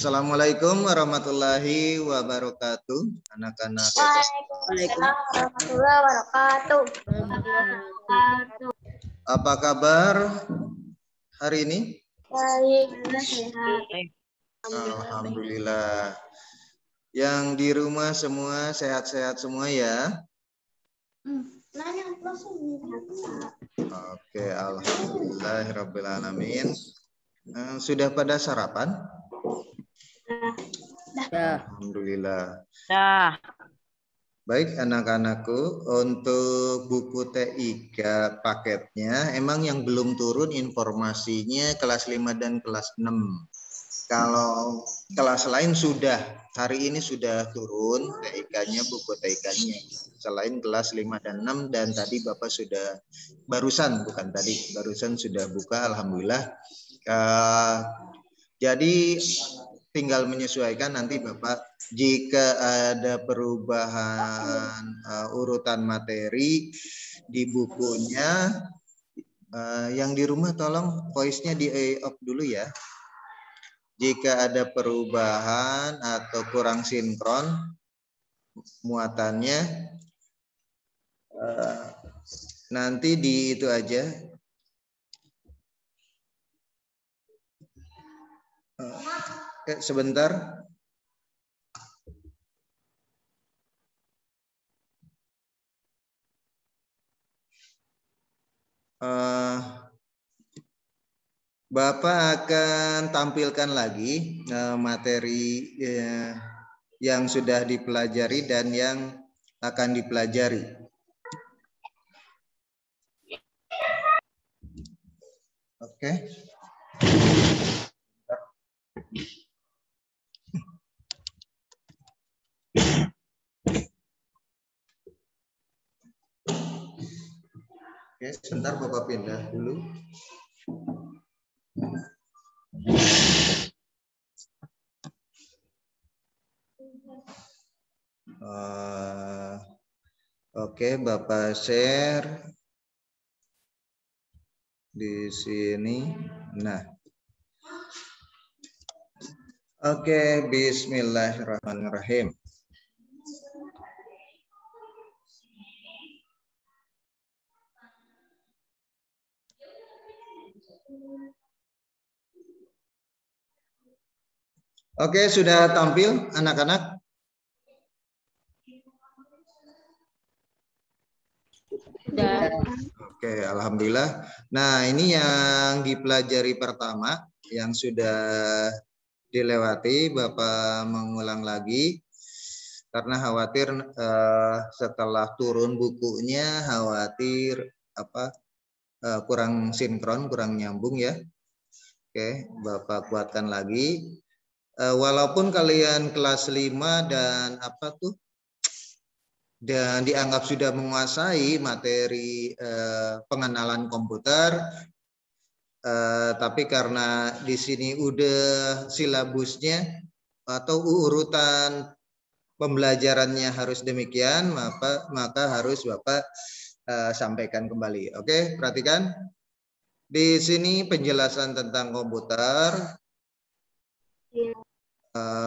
Assalamualaikum warahmatullahi wabarakatuh. Anak-anak. Waalaikumsalam warahmatullahi wabarakatuh. Apa kabar hari ini? Baik, sehat. Alhamdulillah. Yang di rumah semua sehat-sehat semua ya? Oke, alhamdulillahirrabbilalamin. Sudah pada sarapan? Alhamdulillah. Baik anak-anakku, untuk buku T3 paketnya emang yang belum turun informasinya kelas 5 dan kelas 6. Kalau kelas lain sudah, hari ini sudah turun TIK-nya, buku TIK-nya. Selain kelas 5 dan 6 dan tadi Bapak sudah barusan sudah buka, alhamdulillah. Jadi tinggal menyesuaikan nanti Bapak jika ada perubahan urutan materi di bukunya, yang di rumah tolong voice-nya di off dulu ya. Jika ada perubahan atau kurang sinkron muatannya, nanti di itu aja. Sebentar. Bapak akan tampilkan lagi materi yang sudah dipelajari dan yang akan dipelajari. Oke. Oke, sebentar Bapak pindah dulu. Oke, Bapak share di sini. Nah, oke, bismillahirrahmanirrahim. Oke, sudah tampil anak-anak? Oke, alhamdulillah. Nah, ini yang dipelajari pertama yang sudah dilewati, Bapak mengulang lagi karena khawatir setelah turun bukunya khawatir kurang sinkron, kurang nyambung ya. Oke, Bapak kuatkan lagi. Walaupun kalian kelas 5 dan dan dianggap sudah menguasai materi pengenalan komputer, tapi karena di sini udah silabusnya atau urutan pembelajarannya harus demikian, maka harus Bapak sampaikan kembali. Oke, perhatikan. Di sini penjelasan tentang komputer.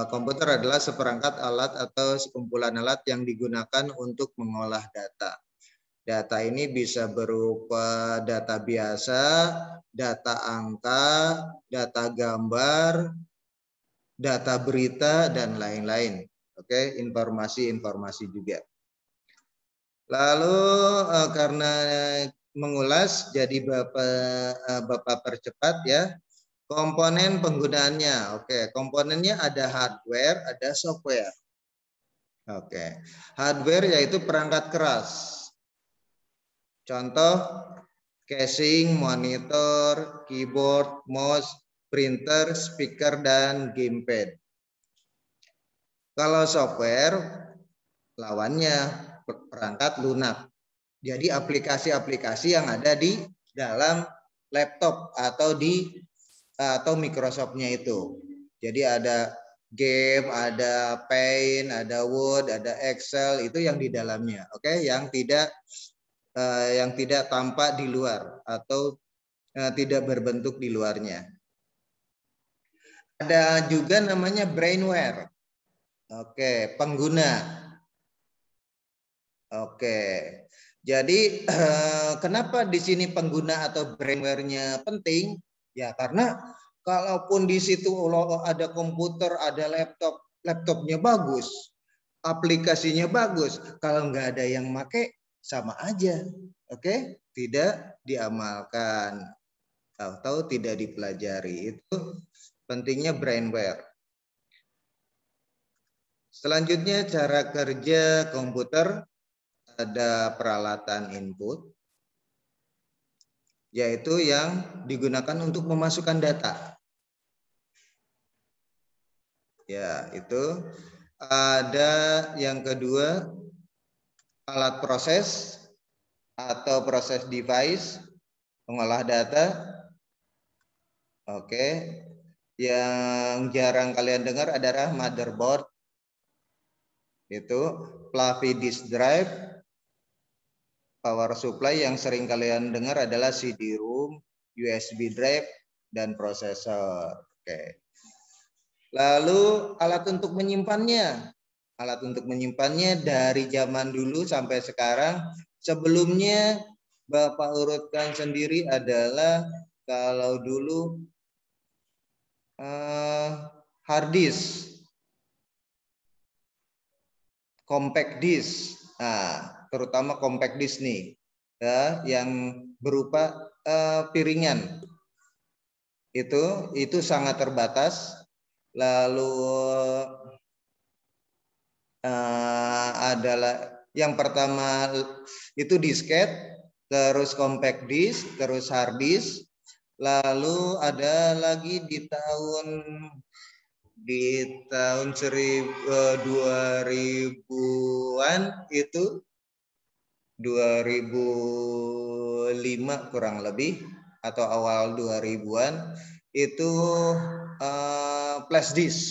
Komputer adalah seperangkat alat atau sekumpulan alat yang digunakan untuk mengolah data. Data ini bisa berupa data biasa, data angka, data gambar, data berita, dan lain-lain. Oke, informasi-informasi juga. Lalu karena mengulas, jadi Bapak percepat ya. Komponen penggunaannya, oke. Komponennya ada hardware, ada software. Oke, hardware yaitu perangkat keras. Contoh, casing, monitor, keyboard, mouse, printer, speaker, dan gamepad. Kalau software, lawannya perangkat lunak. Jadi aplikasi-aplikasi yang ada di dalam laptop atau Microsoft-nya itu. Jadi ada game, ada Paint, ada Word, ada Excel, itu yang di dalamnya. Oke, yang tidak tampak di luar atau tidak berbentuk di luarnya. Ada juga namanya brainware. Oke, pengguna. Oke. Jadi kenapa di sini pengguna atau brainware-nya penting? Ya karena kalaupun di situ ada komputer, ada laptop, laptopnya bagus, aplikasinya bagus, kalau nggak ada yang make sama aja, oke? Tidak diamalkan atau tidak dipelajari. Itu pentingnya brainware. Selanjutnya cara kerja komputer. Ada peralatan input, yaitu yang digunakan untuk memasukkan data. Ya, itu. Ada yang kedua, alat proses atau proses device, pengolah data. Oke. Yang jarang kalian dengar adalah motherboard. Itu floppy disk drive. Power supply yang sering kalian dengar adalah CD-ROM, USB drive, dan prosesor. Oke. Lalu alat untuk menyimpannya. Alat untuk menyimpannya dari zaman dulu sampai sekarang. Sebelumnya Bapak urutkan sendiri adalah kalau dulu hard disk, compact disk. Nah, terutama compact disk nih, ya, yang berupa piringan. Itu sangat terbatas. Lalu adalah yang pertama itu disket, terus compact disk, terus hard disk. Lalu ada lagi di tahun 2000-an itu 2005 kurang lebih atau awal 2000-an itu flash disk.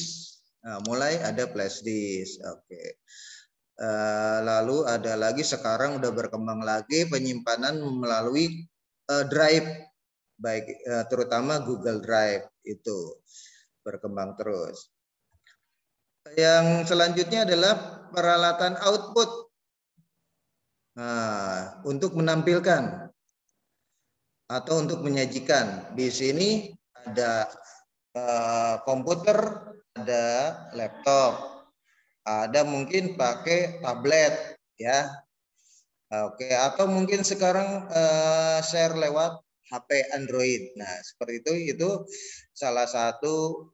Nah, mulai ada flash disk. Oke. Lalu ada lagi sekarang udah berkembang lagi penyimpanan melalui drive, baik terutama Google Drive itu berkembang terus. Yang selanjutnya adalah peralatan output. Nah, untuk menampilkan atau untuk menyajikan. Di sini ada komputer, ada laptop, ada mungkin pakai tablet, ya. Oke, atau mungkin sekarang share lewat HP Android. Nah, seperti itu salah satu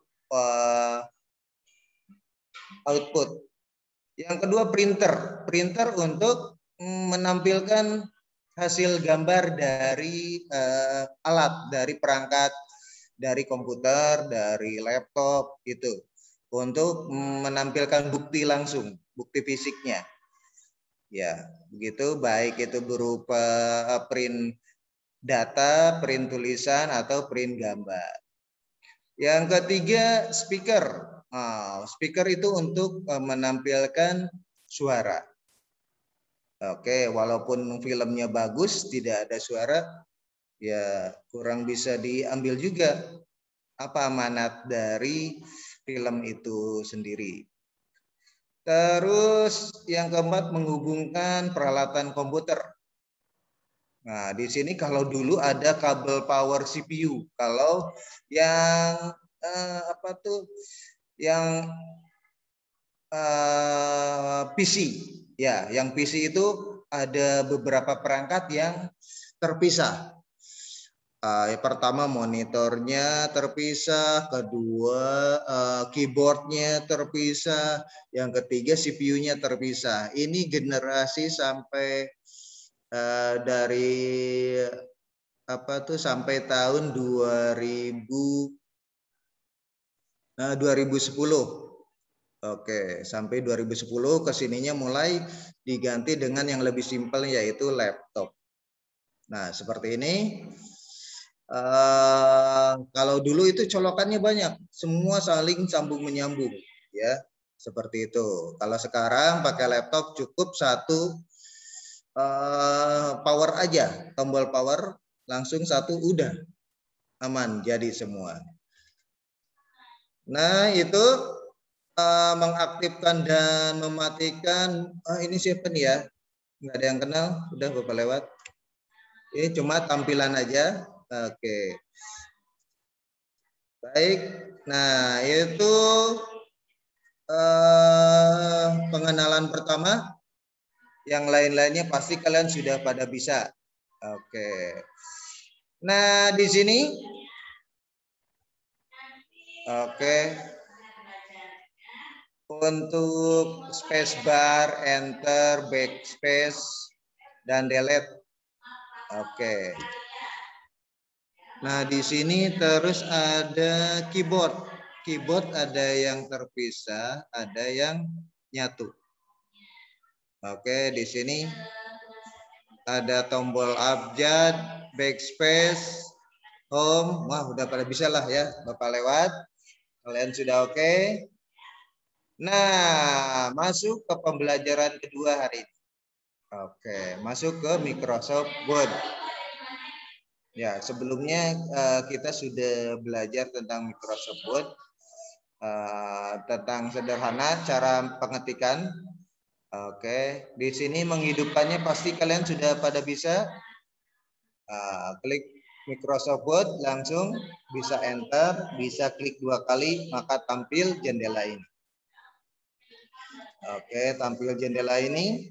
output. Yang kedua printer untuk menampilkan hasil gambar dari alat, dari perangkat, dari komputer, dari laptop itu, untuk menampilkan bukti langsung, bukti fisiknya. Ya, begitu, baik itu berupa print data, print tulisan, atau print gambar. Yang ketiga speaker. Speaker itu untuk menampilkan suara. Oke, walaupun filmnya bagus, tidak ada suara, ya kurang bisa diambil juga apa amanat dari film itu sendiri. Terus yang keempat, menghubungkan peralatan komputer. Nah, di sini kalau dulu ada kabel power CPU. Kalau yang yang PC, ya, yang PC itu ada beberapa perangkat yang terpisah. Pertama monitornya terpisah, kedua keyboardnya terpisah, yang ketiga CPU-nya terpisah. Ini generasi sampai dari sampai tahun 2010. Oke, sampai 2010 kesininya mulai diganti dengan yang lebih simpel, yaitu laptop. Nah, seperti ini. Kalau dulu itu colokannya banyak, semua saling sambung menyambung, ya, seperti itu. Kalau sekarang pakai laptop cukup satu power aja, tombol power langsung satu udah aman jadi semua. Nah, itu mengaktifkan dan mematikan. Ini siapa nih ya? Nggak ada yang kenal, udah Bapak lewat. Ini cuma tampilan aja. Oke. Baik. Nah, itu pengenalan pertama. Yang lain-lainnya pasti kalian sudah pada bisa. Oke. Nah, di sini oke. Untuk spacebar, enter, backspace, dan delete. Oke. Nah, di sini terus ada keyboard. Keyboard ada yang terpisah, ada yang nyatu. Oke, di sini ada tombol abjad, backspace, home. Wah, udah pada bisa lah ya, Bapak lewat. Kalian sudah oke. Nah, masuk ke pembelajaran kedua hari ini. Oke, masuk ke Microsoft Word. Ya, sebelumnya kita sudah belajar tentang Microsoft Word, tentang sederhana cara pengetikan. Oke, di sini menghidupkannya pasti kalian sudah pada bisa. Klik Microsoft Word, langsung bisa enter, bisa klik 2 kali, maka tampil jendela ini. Oke, tampil jendela ini.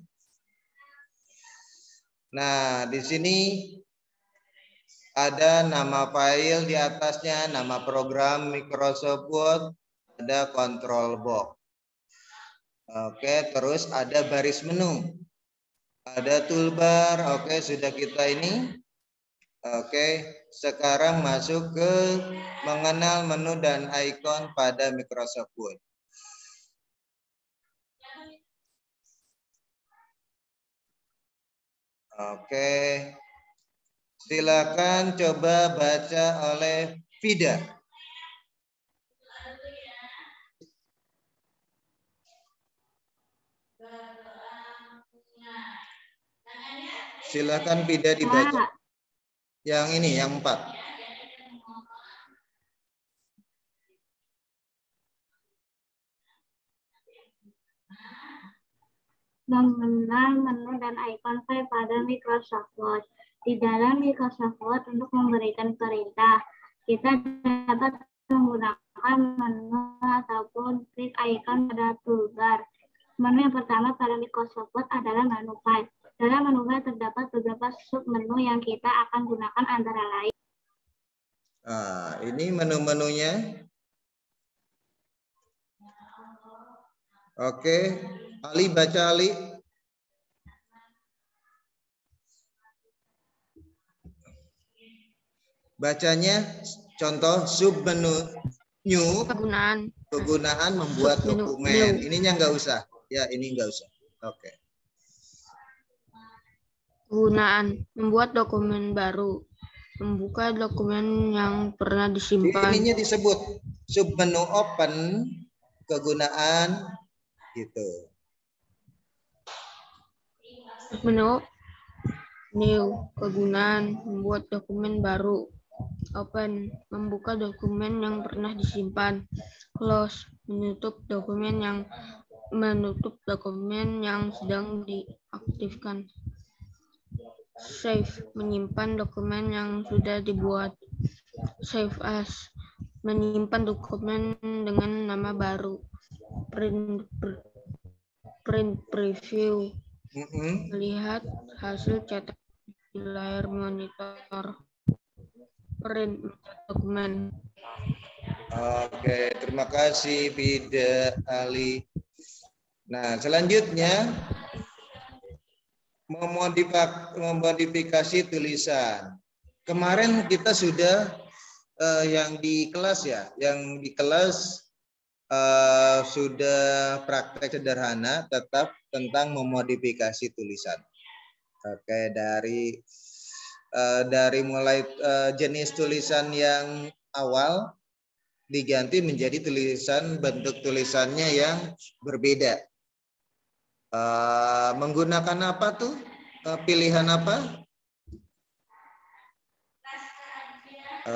Nah, di sini ada nama file di atasnya, nama program Microsoft Word, ada control box. Oke, terus ada baris menu. Ada toolbar. Oke, sudah kita ini. Oke, sekarang masuk ke mengenal menu dan ikon pada Microsoft Word. Oke, silakan coba baca oleh Vida. Silakan Vida dibaca. Yang ini, yang 4. Mengenal menu dan ikon file pada Microsoft Word. Di dalam Microsoft Word untuk memberikan perintah, kita dapat menggunakan menu ataupun klik ikon pada toolbar. Menu yang pertama pada Microsoft Word adalah menu file. Dalam menu file terdapat beberapa submenu yang kita akan gunakan antara lain. Ini menu-menunya. Oke, Ali baca Ali. Bacanya contoh submenu new, kegunaan membuat dokumen. Ininya nggak usah. Ya, ini nggak usah. Oke. Kegunaan membuat dokumen baru, membuka dokumen yang pernah disimpan. Ininya disebut submenu open, kegunaan gitu. Submenu new, kegunaan membuat dokumen baru. Open, membuka dokumen yang pernah disimpan. Close, menutup dokumen yang sedang diaktifkan. Save, menyimpan dokumen yang sudah dibuat. Save as, menyimpan dokumen dengan nama baru. Print preview, melihat hasil cetak di layar monitor. Print dokumen. Oke, terima kasih Vida Ali. Nah, selanjutnya memodifikasi tulisan. Kemarin kita sudah yang di kelas ya, sudah praktek sederhana tetap tentang memodifikasi tulisan. Oke, dari mulai jenis tulisan yang awal diganti menjadi bentuk tulisannya yang berbeda. Menggunakan apa tuh? Pilihan apa?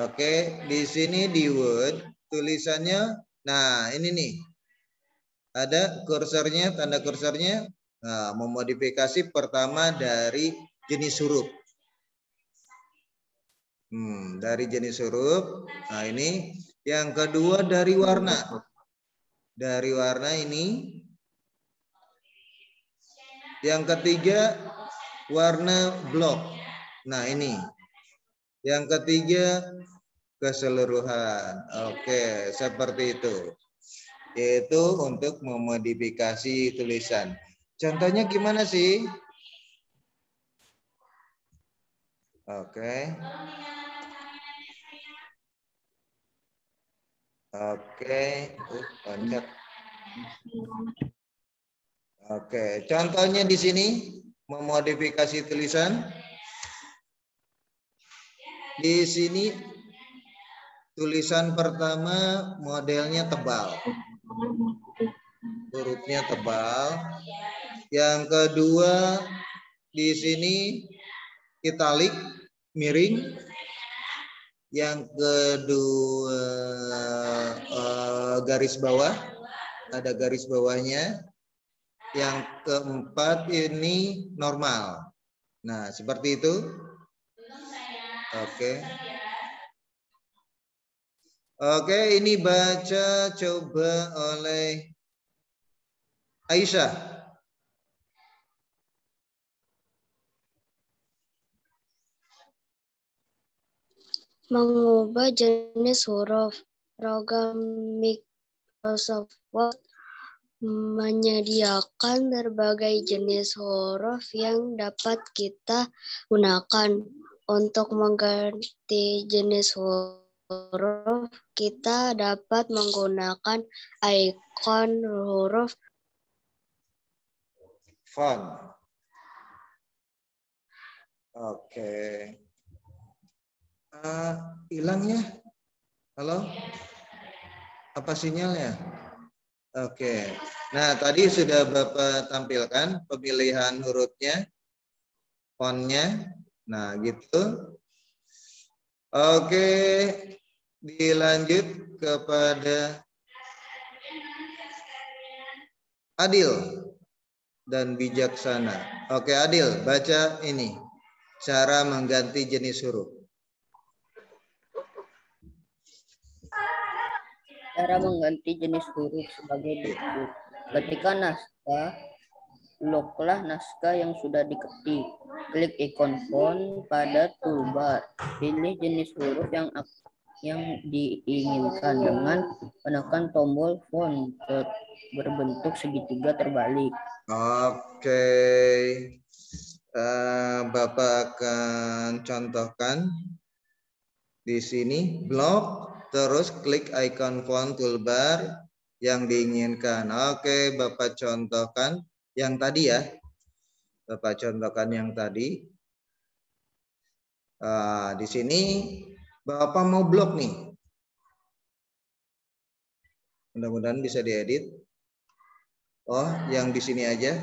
Oke, di sini di Word tulisannya Nah, ini nih. Ada kursornya, tanda kursornya. Nah, memodifikasi pertama dari jenis huruf. Dari jenis huruf. Nah, ini yang kedua dari warna. Dari warna ini. Yang ketiga warna blok. Nah, ini. Yang ketiga keseluruhan. Oke, seperti itu. Yaitu untuk memodifikasi tulisan. Contohnya gimana sih? Oke. Oke, loncat. Oke, contohnya di sini memodifikasi tulisan. Di sini tulisan pertama modelnya tebal. Hurufnya tebal. Yang kedua di sini italik, miring. Yang kedua garis bawah, ada garis bawahnya. Yang keempat ini normal. Nah, seperti itu. Oke. Oke, ini baca coba oleh Aisyah. Mengubah jenis huruf. Program Microsoft Word menyediakan berbagai jenis huruf yang dapat kita gunakan. Untuk mengganti jenis huruf, kita dapat menggunakan ikon huruf Font. Oke. Hilangnya? Halo? Apa sinyalnya? Oke. Nah, tadi sudah Bapak tampilkan pemilihan hurufnya, fontnya. Nah, gitu. Oke, dilanjut kepada Adil dan bijaksana. Oke, Adil, baca ini. Cara mengganti jenis huruf. Cara mengganti jenis huruf sebagai berikut. Ketika naskah, bloklah naskah yang sudah diketik. Klik ikon font pada toolbar. Pilih jenis huruf yang diinginkan dengan menekan tombol font berbentuk segitiga terbalik. Oke. Bapak akan contohkan di sini blok, terus klik icon font toolbar yang diinginkan. Oke, Bapak contohkan yang tadi ya. Bapak contohkan yang tadi. Di sini Bapak mau blok nih. Mudah-mudahan bisa diedit. Oh, yang di sini aja.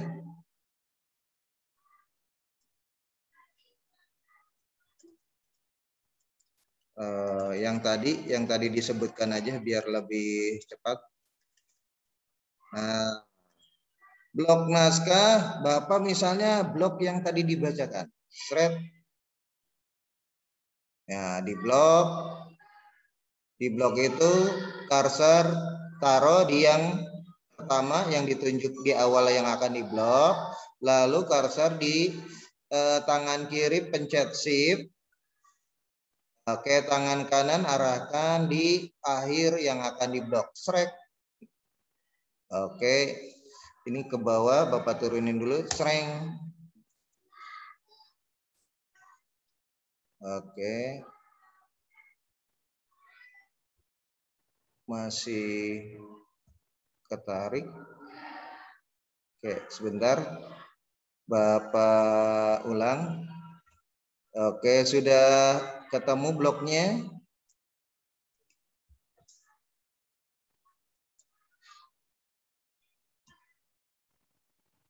Yang tadi disebutkan aja biar lebih cepat. Nah, blok naskah, Bapak misalnya blok yang tadi dibacakan. Thread. Ya, di blok itu cursor taruh di yang pertama yang ditunjuk di awal yang akan di blok, lalu cursor di tangan kiri pencet shift. Oke, tangan kanan arahkan di akhir yang akan di blok. Srek. Oke, ini ke bawah, Bapak turunin dulu. Sreng. Oke. Masih ketarik. Oke, sebentar. Bapak ulang. Oke, sudah ketemu bloknya.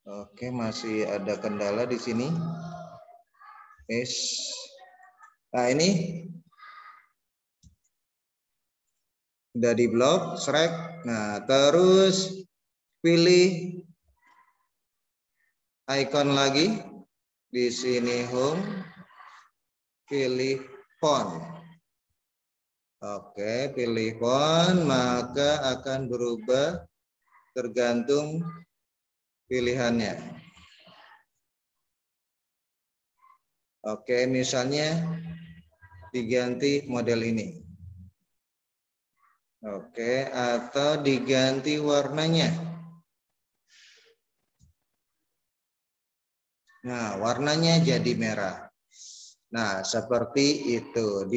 Oke, masih ada kendala di sini. Yes. Nah, ini Udah di blok, srek. Nah, terus pilih icon lagi. Di sini home. Pilih font. Oke, pilih font, maka akan berubah tergantung pilihannya. Oke, misalnya diganti model ini. Oke, atau diganti warnanya. Nah, warnanya jadi merah. Nah, seperti itu.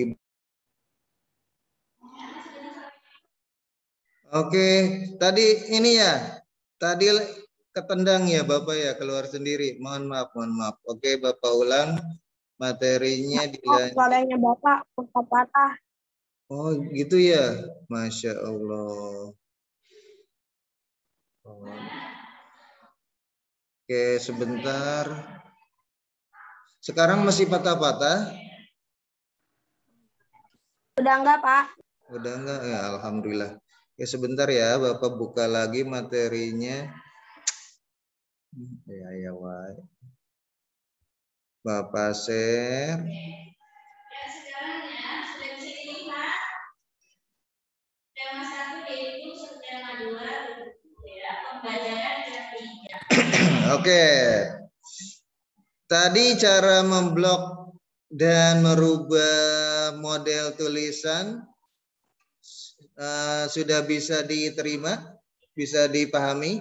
Oke, tadi ini ya. Tadi ketendang ya Bapak ya, keluar sendiri. Mohon maaf, mohon maaf. Oke, Bapak ulang materinya dilanjut. Suaranya Bapak patah-patah. Oh, gitu ya. Masya Allah. Oke, sebentar. Sekarang masih patah-patah? Udah enggak, Pak? Udah enggak? Ya, alhamdulillah. Ya, sebentar ya, Bapak buka lagi materinya. Ya, Wak. Bapak share. Sekarang ya, sudah bisa dilihat. Tema 1 yaitu tema 2 ya, pembelajaran yang 3. Oke. Tadi cara memblok dan merubah model tulisan sudah bisa diterima, bisa dipahami.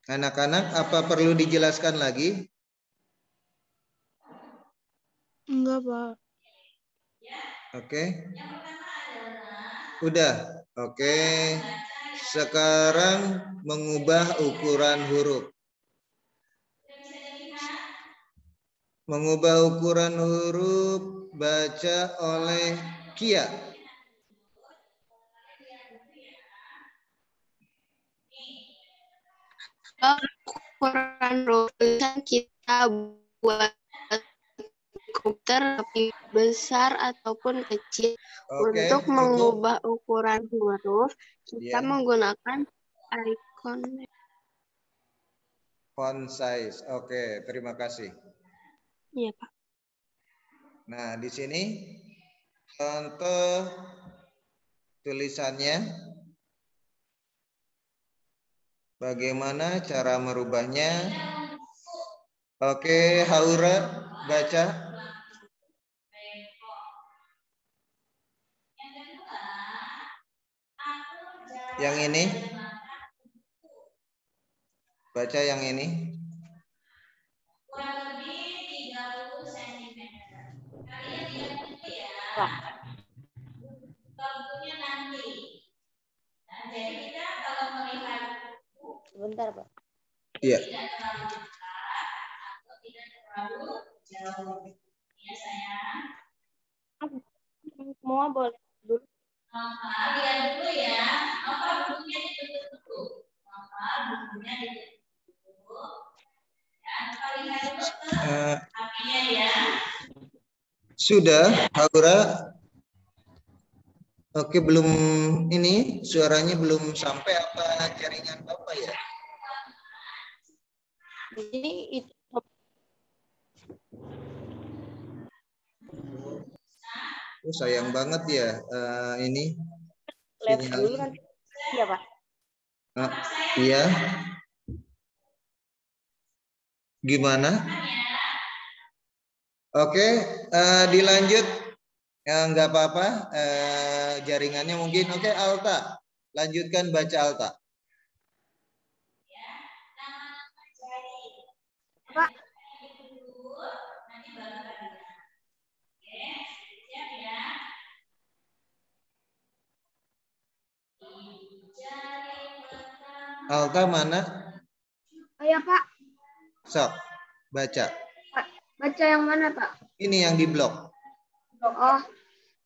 Anak-anak, apa perlu dijelaskan lagi? Enggak, Pak. Oke. Udah. Oke. Sekarang mengubah ukuran huruf. Mengubah ukuran huruf baca oleh Kia. Ukuran tulisan kita buat komputer lebih besar ataupun kecil. Oke, Untuk cukup. mengubah ukuran huruf, kita Ya. menggunakan icon Font size. Oke, terima kasih. Iya, Pak. Nah, di sini contoh tulisannya. Bagaimana cara merubahnya? Oke, Haura baca. Yang ini. Baca yang ini. Kurang lebih 30 cm. Kalian lihat dulu ya. Bukunya nanti. Nah, jadi kita kalau melihat Sebentar, Pak. Iya. tidak terlalu dekat atau tidak terlalu jauh. Ya, sayang. Semua boleh dulu. Maka lihat dulu ya. Maka bukunya ditutup dulu. Maka bukunya ditutup dulu. Ya, maka lihat dulu ke HP-nya ya. Sudah, Haura. Oke, belum ini suaranya belum sampai apa jaringan Bapak ya? Jadi itu Oh, sayang banget ya ini live sinyal. dulu nanti. Iya, Pak. Iya. Gimana? Oke, dilanjut. Enggak apa-apa, jaringannya mungkin. Oke, Alta. Lanjutkan baca Alta. Pak. Alta mana? Oh ya, Pak. Sok, baca. Pak. Baca yang mana, Pak? Ini yang di blok. Oh,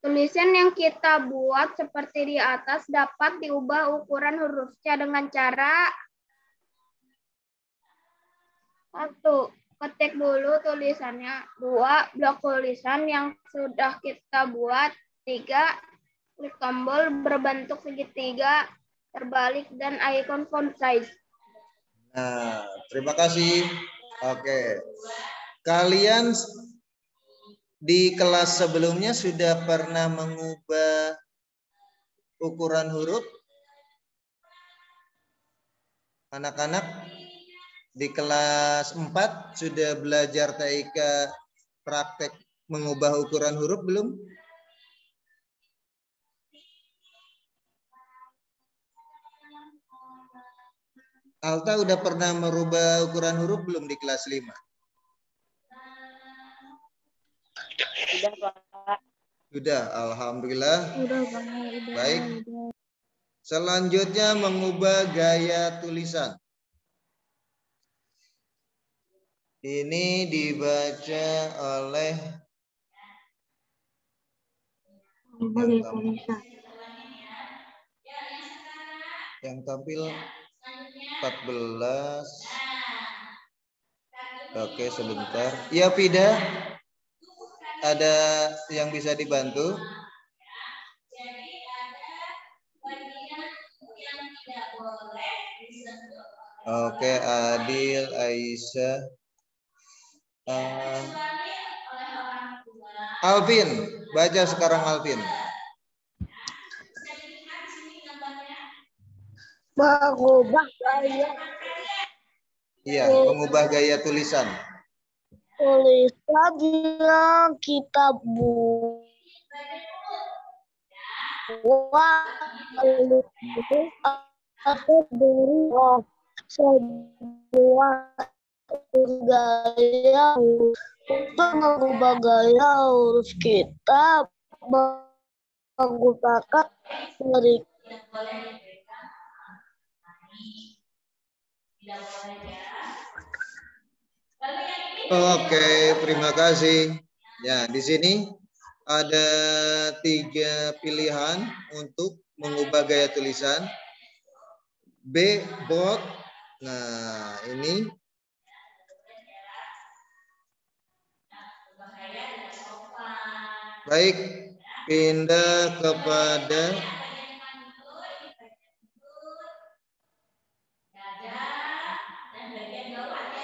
tulisan yang kita buat seperti di atas dapat diubah ukuran hurufnya dengan cara 1. ketik dulu tulisannya. 2. Blok tulisan yang sudah kita buat. 3. Klik tombol berbentuk segitiga terbalik dan ikon font size. Nah, terima kasih. Oke. Kalian di kelas sebelumnya sudah pernah mengubah ukuran huruf? Anak-anak di kelas 4 sudah belajar TIK praktek mengubah ukuran huruf belum? Alta udah pernah merubah ukuran huruf belum di kelas 5? Sudah, Pak. Sudah, alhamdulillah. Udah, Bang. Baik. Selanjutnya mengubah gaya tulisan. Ini dibaca oleh yang tampil 14. Oke, sebentar. Ya, Pida. Ada yang bisa dibantu? Oke, Adil, Aisyah. Alvin, baca sekarang Alvin. Mengubah gaya. Iya, mengubah gaya tulisan. Tulisan yang kita buat atau dari sebuah gaya. Untuk mengubah gaya huruf kita menggunakan dari Oke, terima kasih. Ya, di sini ada 3 pilihan untuk mengubah gaya tulisan. B, bold. Nah, ini. Baik, pindah kepada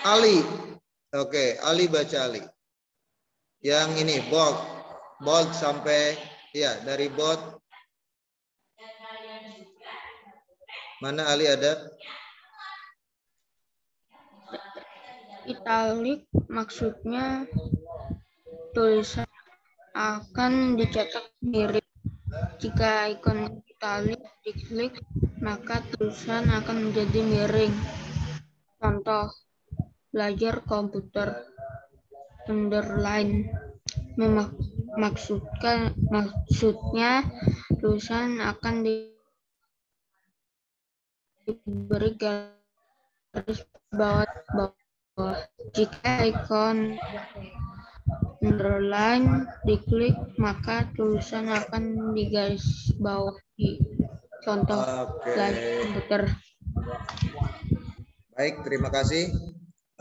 Ali. Oke, Ali baca Ali. Yang ini bold. Bold sampai ya, dari bold. Mana Ali ada? Italik maksudnya tulisan akan dicetak mirip. Jika ikon italik diklik, maka tulisan akan menjadi miring. Contoh, belajar komputer. Underline maksudnya tulisan akan diberi garis bawah. Jika ikon underline diklik, maka tulisan akan digaris bawahi. Contoh, belajar komputer. Baik, terima kasih.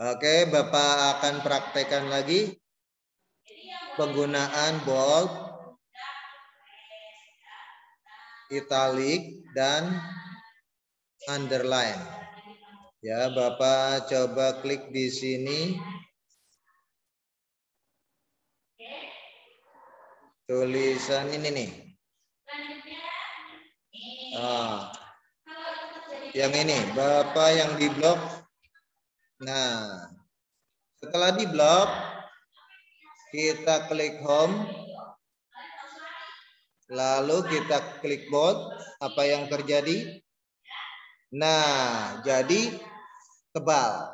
Oke, Bapak akan praktekkan lagi penggunaan bold, italic, dan underline. Ya, Bapak coba klik di sini. Tulisan ini nih. Yang ini, Bapak yang di blok. Nah, setelah di blok, kita klik home. Lalu kita klik bold. Apa yang terjadi? Nah, jadi tebal.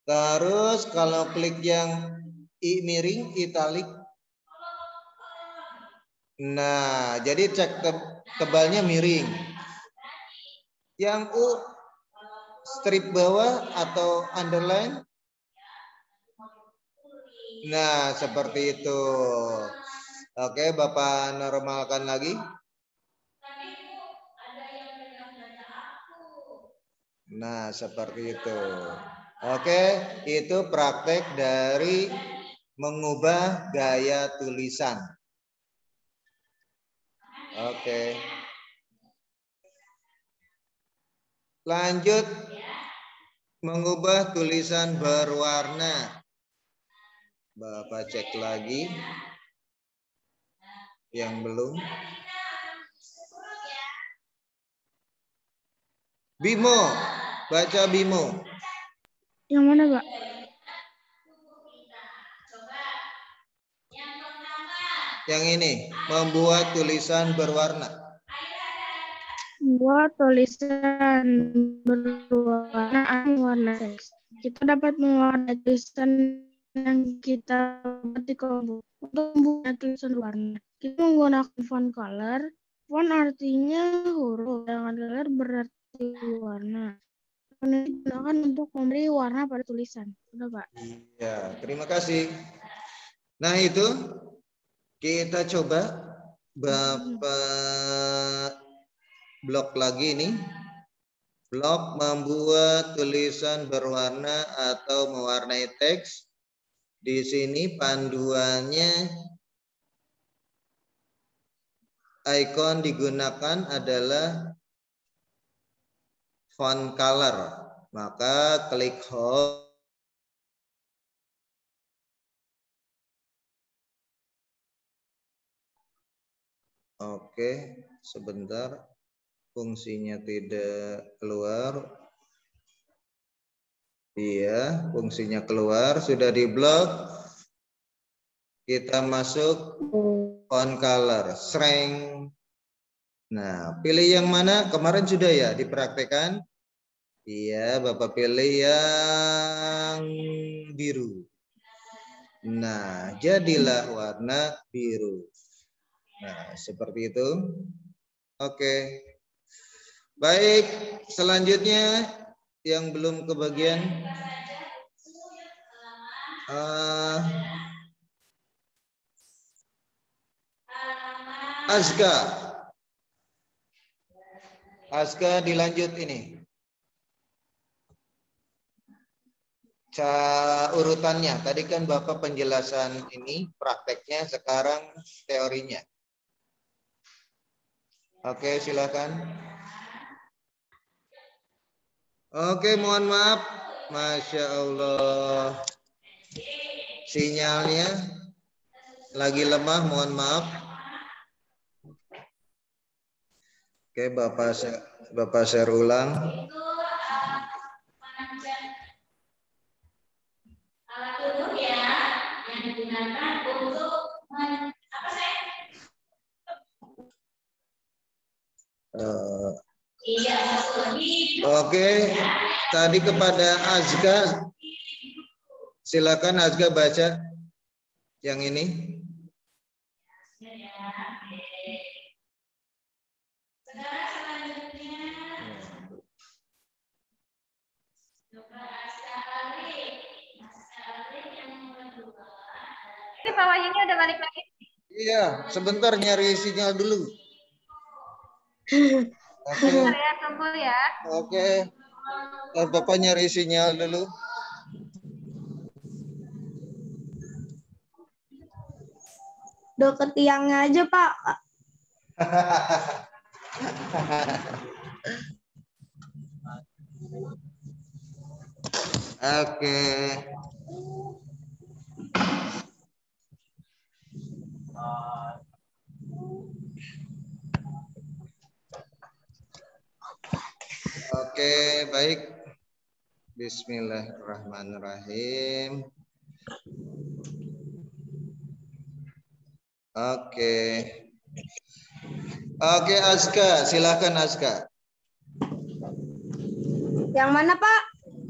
Terus kalau klik yang I miring, italic. Nah, jadi cek tebalnya miring. Yang U strip bawah atau underline. Nah, seperti itu. Oke, Bapak normalkan lagi. Nah, seperti itu. Oke, itu praktek dari mengubah gaya tulisan. Oke. Lanjut, mengubah tulisan berwarna. Bapak cek lagi. Yang belum. Bimo, baca Bimo. Yang mana, Pak? Yang ini, membuat tulisan berwarna. Buat tulisan berwarna warna teks. Kita dapat mewarnai tulisan yang kita buat di komputer. Untuk membuat tulisan berwarna, kita menggunakan font color. Font artinya huruf, sedangkan color berarti warna. Font ini digunakan untuk memberi warna pada tulisan. Udah, Pak? Ya, terima kasih. Nah, itu kita coba Bapak blok lagi nih. Blok membuat tulisan berwarna atau mewarnai teks. Di sini panduannya ikon digunakan adalah font color. Maka klik home. Oke, sebentar. Fungsinya tidak keluar. Iya, fungsinya keluar. Sudah di blok. Kita masuk font color. Strength. Nah, pilih yang mana? Kemarin sudah ya dipraktekkan. Iya, Bapak pilih yang biru. Nah, jadilah warna biru. Nah, seperti itu. Oke. Baik, selanjutnya yang belum kebagian. Azka dilanjut ini. Urutannya. Tadi kan Bapak penjelasan ini prakteknya, sekarang teorinya. Oke, silakan. Oke, mohon maaf. Masya Allah. Sinyalnya lagi lemah, mohon maaf. Oke, Bapak share ulang. Oke, tadi kepada Azka, silakan Azka baca yang ini. Ini Pak Wahyunya udah balik lagi. Iya, sebentar nyari sinyal dulu. Oke. Ya, tunggu ya. Oke. Bapak nyari sinyal dulu. Deket tiangnya aja, Pak. Oke. Oke, baik. Bismillahirrahmanirrahim. Oke. Oke, Azka, silakan Azka. Yang mana, Pak?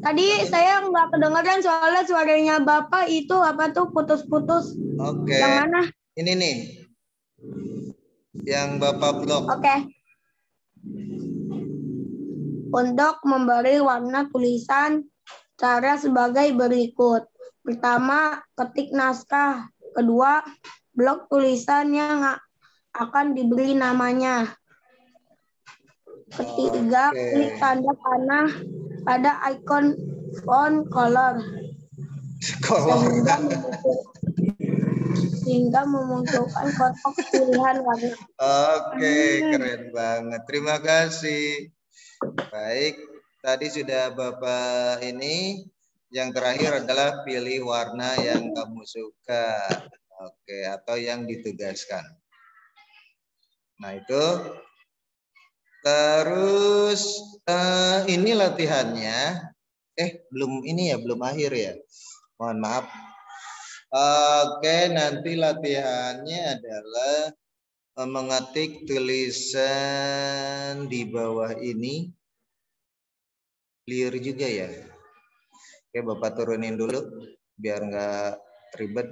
Tadi saya nggak kedengaran soalnya suaranya Bapak itu apa tuh putus-putus. Oke. Yang mana? Ini nih. Yang Bapak blok. Oke. Untuk memberi warna tulisan, cara sebagai berikut. Pertama, ketik naskah. Kedua, blok tulisan yang akan diberi namanya. Ketiga, klik tanda panah pada ikon font color Kolor. sehingga memunculkan kotak pilihan warna. Oke, keren banget. Terima kasih. Baik, tadi sudah Bapak ini. Yang terakhir adalah pilih warna yang kamu suka. Oke, atau yang ditugaskan. Nah, itu. Terus ini latihannya. Belum ini ya, belum akhir ya. Mohon maaf. Oke, nanti latihannya adalah mengetik tulisan di bawah ini. Clear juga ya. Oke, Bapak turunin dulu biar nggak ribet.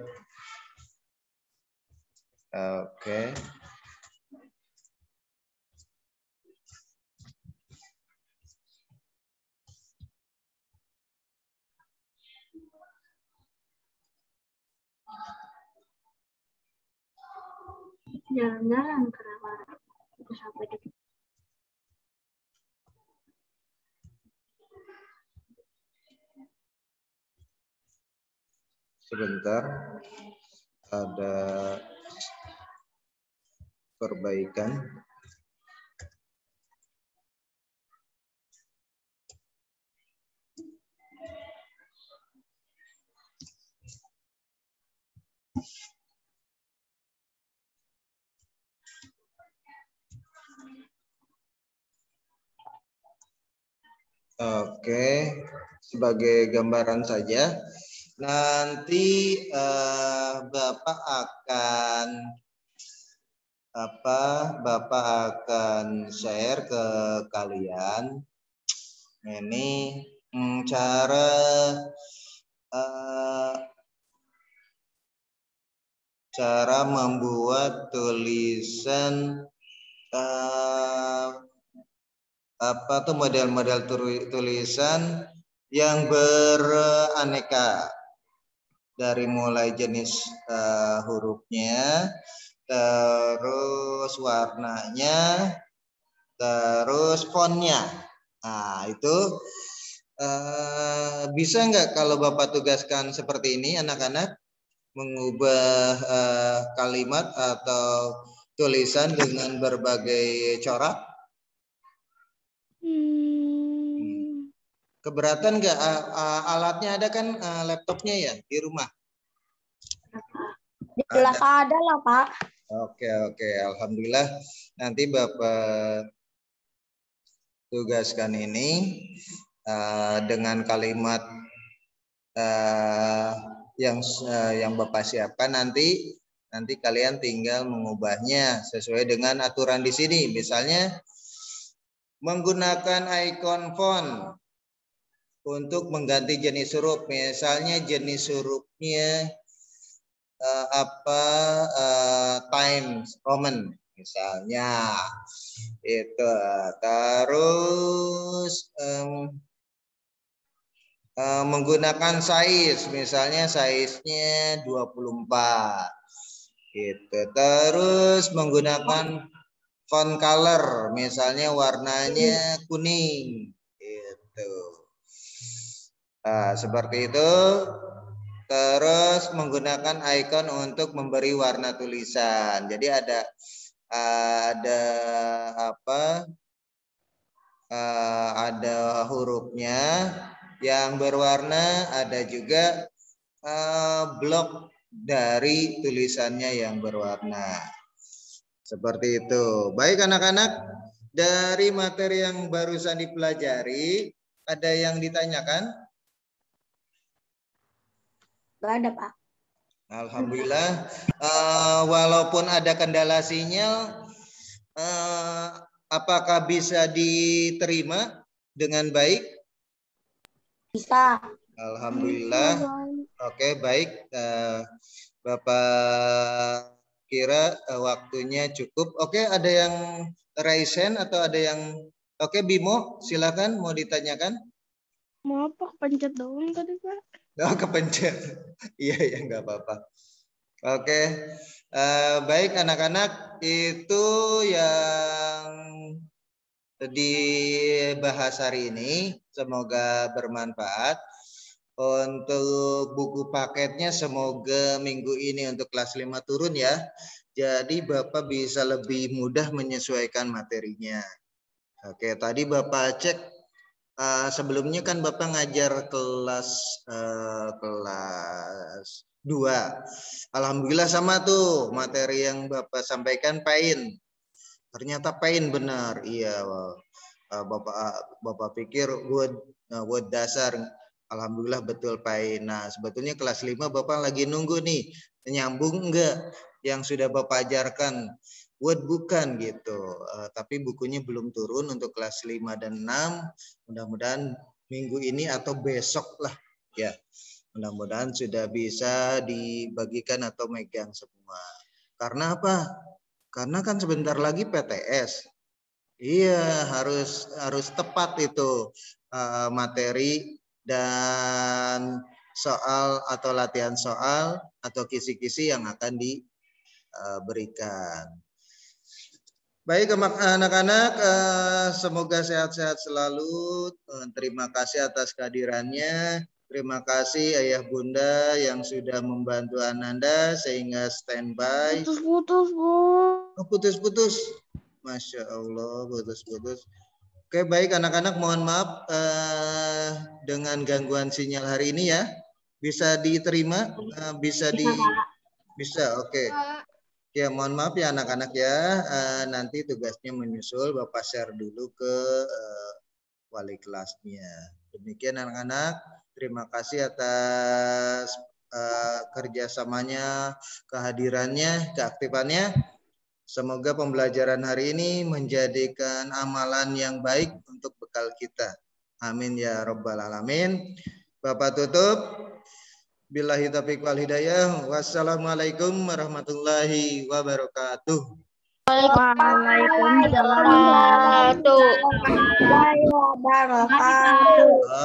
Oke. Jalan-jalan kenapa itu sampai di Sebentar, ada perbaikan. Oke, sebagai gambaran saja, nanti Bapak akan share ke kalian ini cara membuat tulisan model-model tulisan yang beraneka, dari mulai jenis hurufnya, terus warnanya, terus fontnya. Nah, itu bisa nggak kalau Bapak tugaskan seperti ini, anak-anak, mengubah kalimat atau tulisan dengan berbagai corak? Keberatan nggak? Alatnya ada kan, laptopnya ya di rumah? Di kelas ada lah, Pak. Oke, alhamdulillah. Nanti Bapak tugaskan ini dengan kalimat yang Bapak siapkan. Nanti kalian tinggal mengubahnya sesuai dengan aturan di sini. Misalnya menggunakan ikon font untuk mengganti jenis huruf. Misalnya jenis hurufnya Times Roman misalnya itu. Terus menggunakan size, misalnya size-nya 24 gitu. Terus menggunakan font color, misalnya warnanya kuning gitu. Seperti itu. Terus menggunakan ikon untuk memberi warna tulisan. Jadi ada hurufnya yang berwarna, ada juga blok dari tulisannya yang berwarna. Seperti itu. Baik anak-anak, dari materi yang barusan dipelajari, ada yang ditanyakan? Gak ada, Pak. Alhamdulillah. Walaupun ada kendala sinyal, apakah bisa diterima dengan baik? Bisa. Alhamdulillah. Oke, baik. Bapak kira waktunya cukup. Oke, ada yang raise hand atau ada yang... Oke, Bimo, silakan mau ditanyakan. Mau apa? Pencet doang tadi, Pak. Oh, kepencet. Iya, nggak apa-apa. Oke, baik anak-anak, itu yang dibahas hari ini. Semoga bermanfaat. Untuk buku paketnya semoga minggu ini untuk kelas 5 turun ya. Jadi Bapak bisa lebih mudah menyesuaikan materinya. Oke, tadi Bapak cek sebelumnya kan Bapak ngajar kelas 2. Alhamdulillah sama tuh materi yang Bapak sampaikan PAIN. Ternyata PAIN benar. Iya, Bapak pikir word dasar. Alhamdulillah betul PAIN. Nah, sebetulnya kelas 5 Bapak lagi nunggu nih, nyambung enggak yang sudah Bapak ajarkan. Word bukan gitu. Tapi bukunya belum turun untuk kelas 5 dan 6. Mudah-mudahan minggu ini atau besok lah ya. Mudah-mudahan sudah bisa dibagikan atau megang semua. Karena apa? Karena kan sebentar lagi PTS. Iya, harus tepat itu materi dan soal atau latihan soal atau kisi-kisi yang akan diberikan. Baik anak-anak, semoga sehat-sehat selalu. Terima kasih atas kehadirannya. Terima kasih Ayah Bunda yang sudah membantu Ananda sehingga standby. Putus-putus, Bu. Oh, putus-putus. Masya Allah, putus-putus. Oke, baik anak-anak, mohon maaf dengan gangguan sinyal hari ini ya. Bisa diterima? Bisa. Oke. Ya, mohon maaf ya anak-anak ya. Nanti tugasnya menyusul, Bapak share dulu ke wali kelasnya. Demikian anak-anak. Terima kasih atas kerjasamanya, kehadirannya, keaktifannya. Semoga pembelajaran hari ini menjadikan amalan yang baik untuk bekal kita. Amin ya rabbal alamin. Bapak tutup. Billahi taufiq wal hidayah. Wassalamualaikum warahmatullahi wabarakatuh.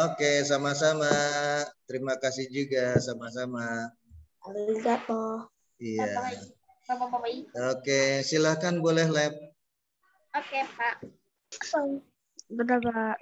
Oke, sama-sama. Terima kasih juga, sama-sama. Iya. Oke, silakan boleh lab. Oke, Pak. Benar, Pak.